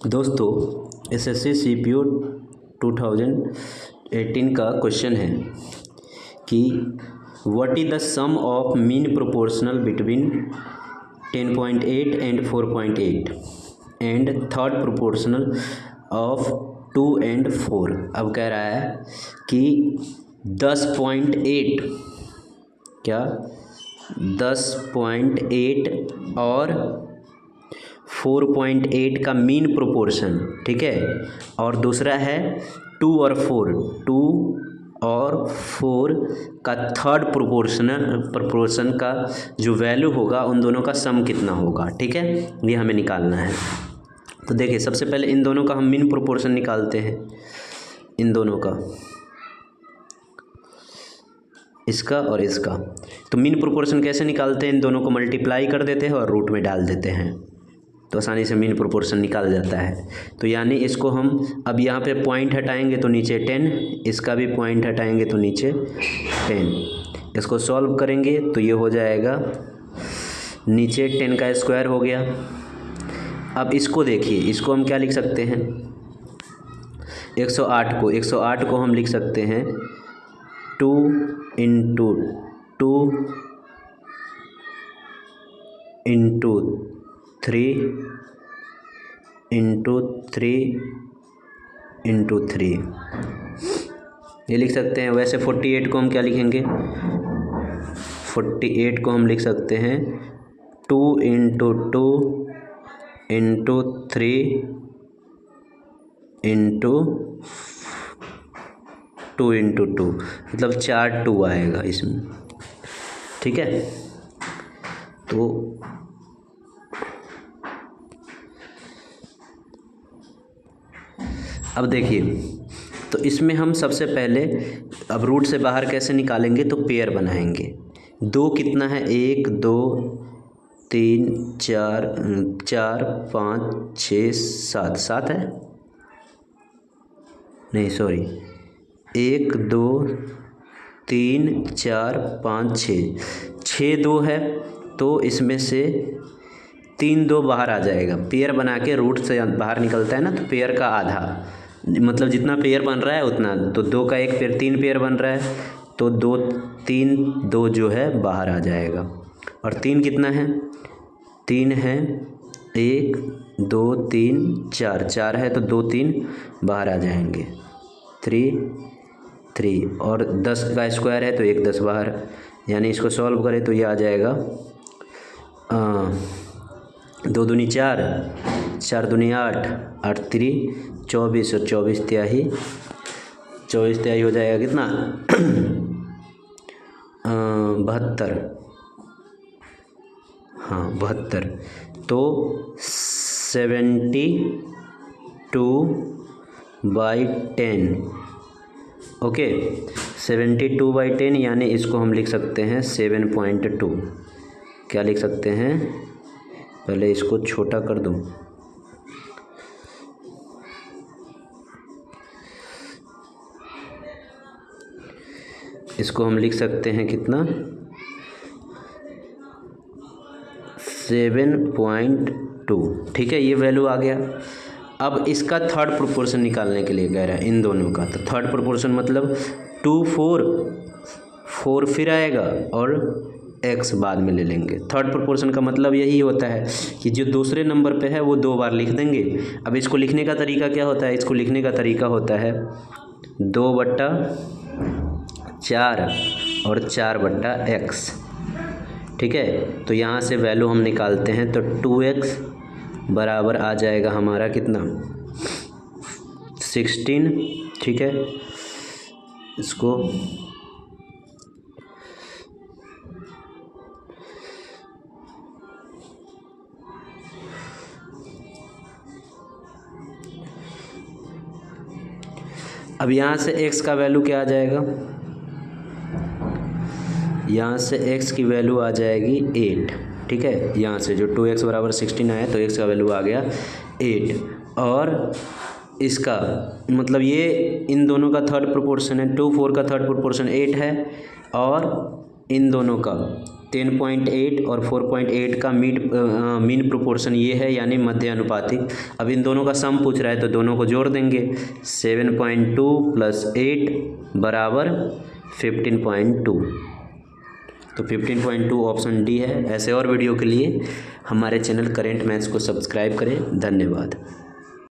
दोस्तों SSC CPO 2018 का question है कि what is the sum of mean proportional between 10.8 and 4.8 and third proportional of 2 and 4। अब कह रहा है कि 10.8 क्या 10.8 और 4.8 का मीन प्रोपोर्शन, ठीक है, और दूसरा है 2 और 4 का थर्ड प्रोपोर्शन का जो वैल्यू होगा उन दोनों का सम कितना होगा, ठीक है, ये हमें निकालना है। तो देखिए सबसे पहले इन दोनों का हम मीन प्रोपोर्शन निकालते हैं, इन दोनों का, इसका और इसका। तो मीन प्रोपोर्शन कैसे निकालते हैं, इन दोनों को मल्टीप्लाई कर देते हैं और रूट में डाल देते हैं तो आसानी से मीन प्रोपोर्शन निकाल जाता है। तो यानी इसको हम अब यहाँ पे पॉइंट हटाएंगे तो नीचे 10, इसका भी पॉइंट हटाएंगे तो नीचे 10। इसको सॉल्व करेंगे तो ये हो जाएगा नीचे 10 का स्क्वायर हो गया। अब इसको देखिए, इसको हम क्या लिख सकते हैं, 108 को हम लिख सकते हैं 2 इंटू 3 इंटू 3 ये लिख सकते हैं। वैसे 48 को हम क्या लिखेंगे, 48 को हम लिख सकते हैं 2 इंटू 3 इंटू 2 मतलब 4 2 आएगा इसमें, ठीक है। तो अब देखिए, तो इसमें हम सबसे पहले अब रूट से बाहर कैसे निकालेंगे, तो पेयर बनाएंगे। 2 कितना है, 1 2 3 4 5 6 7 है, नहीं सॉरी, 1 2 3 4 5 6 2 है, तो इसमें से 3 2 बाहर आ जाएगा। पेयर बना के रूट से बाहर निकलता है ना, तो पेयर का आधा, मतलब जितना पेयर बन रहा है उतना, तो 2 का 1 पेयर 3 पेयर बन रहा है, तो 2 3 2 जो है बाहर आ जाएगा। और 3 कितना है, 3 है, 1 2 3 4 है, तो 2 3 बाहर आ जाएंगे, 3 और 10 का स्क्वायर है तो 1 10 बाहर, यानी इसको सॉल्व करें तो ये आ जाएगा 2 दूनी 4 4 दूनी 8 8 3 24 और 24 तिहाई हो जाएगा कितना 72, हाँ 72। तो 72/10, ओके, 72/10, यानी इसको हम लिख सकते हैं 7.2। क्या लिख सकते हैं, पहले इसको छोटा कर दूं, इसको हम लिख सकते हैं कितना 7.2, ठीक है, ये वैल्यू आ गया। अब इसका थर्ड प्रोपोर्शन निकालने के लिए कह रहा है इन दोनों का, तो थर्ड प्रोपोर्शन मतलब 2 4 फिर आएगा और x बाद में ले लेंगे। थर्ड प्रोपोर्शन का मतलब यही होता है कि जो दूसरे नंबर पे है वो 2 बार लिख देंगे। अब इसको लिखने का तरीका क्या होता है, इसको लिखने का तरीका होता है 2/4 और 4/x, ठीक है। तो यहाँ से वैल्यू हम निकालते हैं, तो 2x बराबर आ जाएगा हमारा कितना 16, ठीक है। इसको अब यहाँ से x का वैल्यू क्या आ जाएगा, यहाँ से x की वैल्यू आ जाएगी 8, ठीक है। यहाँ से जो 2x बराबर 16 आया तो x का वैल्यू आ गया 8, और इसका मतलब ये इन दोनों का थर्ड प्रोपोर्शन है, 2 4 का थर्ड प्रोपोर्शन 8 है, और इन दोनों का 10.8 और 4.8 का मीन प्रोपोर्शन ये है, यानी मध्य अनुपातिक। अब इन दोनों का सम पूछ रहा है तो दोनों को जोड़ देंगे। 7.2 + 8 बराबर 15.2। तो 15.2 ऑप्शन डी है। ऐसे और वीडियो के लिए हमारे चैनल करेंट मैथ्स को सब्सक्राइब करें। धन्यवाद।